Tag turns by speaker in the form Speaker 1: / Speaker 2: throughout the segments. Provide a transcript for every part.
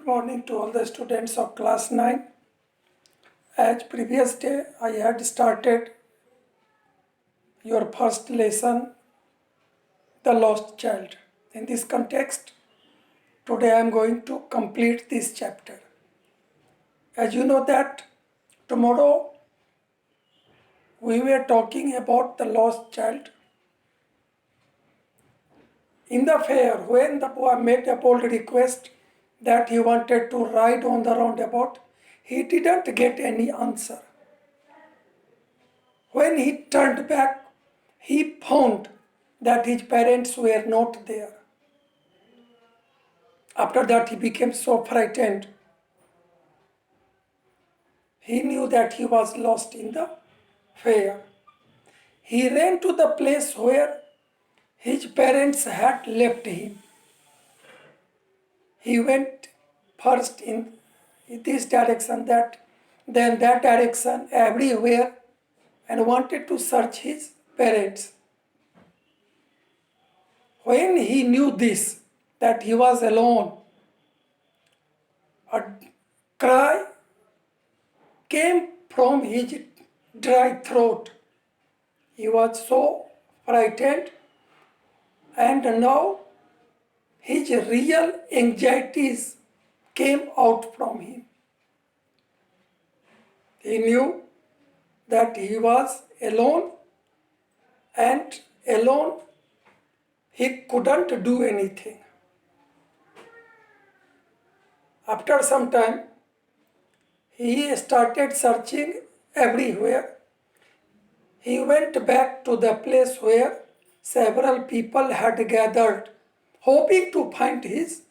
Speaker 1: Good morning to all the students of class 9. As previous day, I had started your first lesson, The Lost Child. In this context, today I am going to complete this chapter. As you know that tomorrow we were talking about the lost child. In the fair, when the boy made a bold request that he wanted to ride on the roundabout, he didn't get any answer. When he turned back, he found that his parents were not there. After that, he became so frightened. He knew that he was lost in the fair. He ran to the place where his parents had left him. He went first in this direction, then that direction, everywhere, and wanted to search his parents. When he knew this, that he was alone, a cry came from his dry throat. He was so frightened, and now his real anxieties came out from him. He knew that he was alone, and alone he couldn't do anything. After some time, he started searching everywhere. He went back to the place where several people had gathered, hoping to find his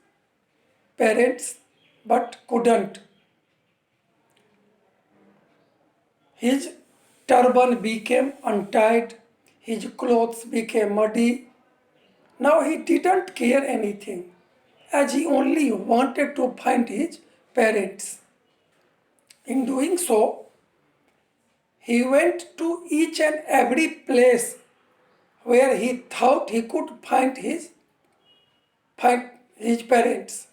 Speaker 1: parents, but couldn't. His turban became untied, his clothes became muddy. Now he didn't care anything, as he only wanted to find his parents. In doing so, he went to each and every place where he thought he could find his parents.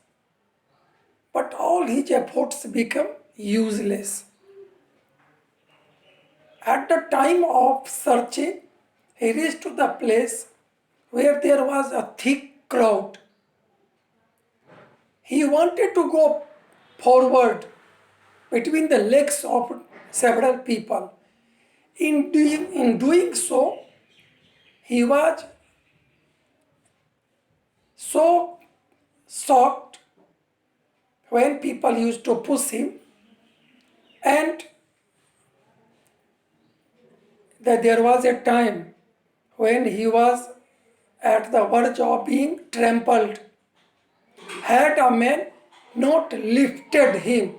Speaker 1: But all his efforts became useless. At the time of searching, he reached to the place where there was a thick crowd. He wanted to go forward between the legs of several people. In doing so, he was so shocked when people used to push him, and that there was a time when he was at the verge of being trampled. Had a man not lifted him,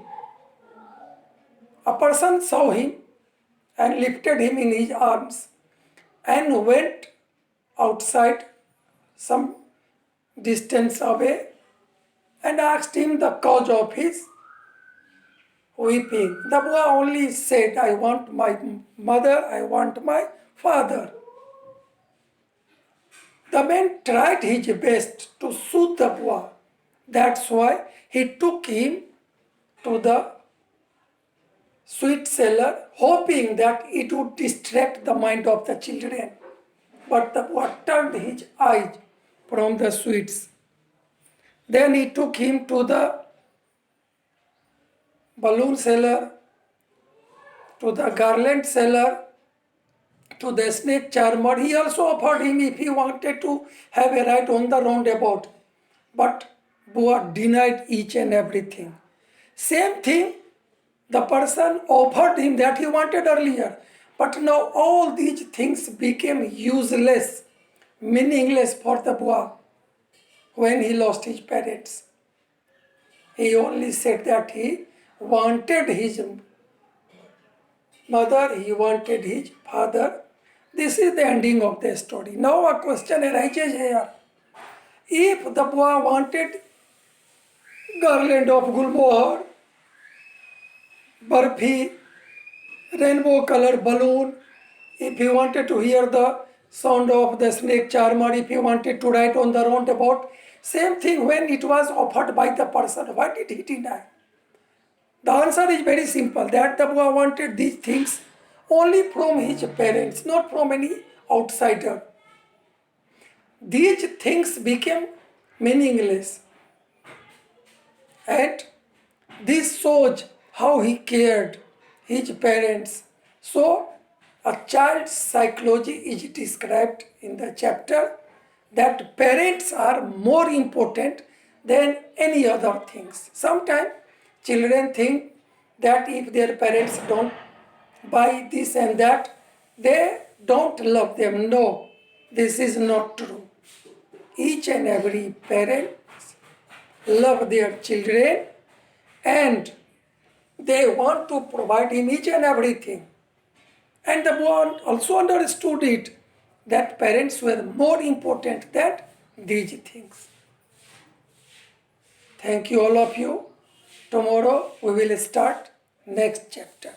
Speaker 1: a person saw him and lifted him in his arms and went outside some distance away and asked him the cause of his weeping. The boy only said, "I want my mother, I want my father." The man tried his best to soothe the boy. That's why he took him to the sweet seller, hoping that it would distract the mind of the children. But the boy turned his eyes from the sweets. Then he took him to the balloon seller, to the garland seller, to the snake charmer. He also offered him if he wanted to have a ride on the roundabout. But boy denied each and everything. Same thing the person offered him that he wanted earlier. But now all these things became useless, meaningless for the boy when he lost his parents. He only said that he wanted his mother, he wanted his father. This is the ending of the story. Now a question arises here. If the boy wanted garland of gulmohar, barfi, rainbow color balloon, if he wanted to hear the sound of the snake charmer if he wanted to write on the roundabout. Same thing when it was offered by the person. Why did he deny? The answer is very simple, that the boy wanted these things only from his parents, not from any outsider. These things became meaningless. And this shows how he cared his parents. So, a child's psychology is described in the chapter that parents are more important than any other things. Sometimes children think that if their parents don't buy this and that, they don't love them. No, this is not true. Each and every parent love their children and they want to provide him each and everything. And the boy also understood it that parents were more important than these things. Thank you all of you. Tomorrow we will start next chapter.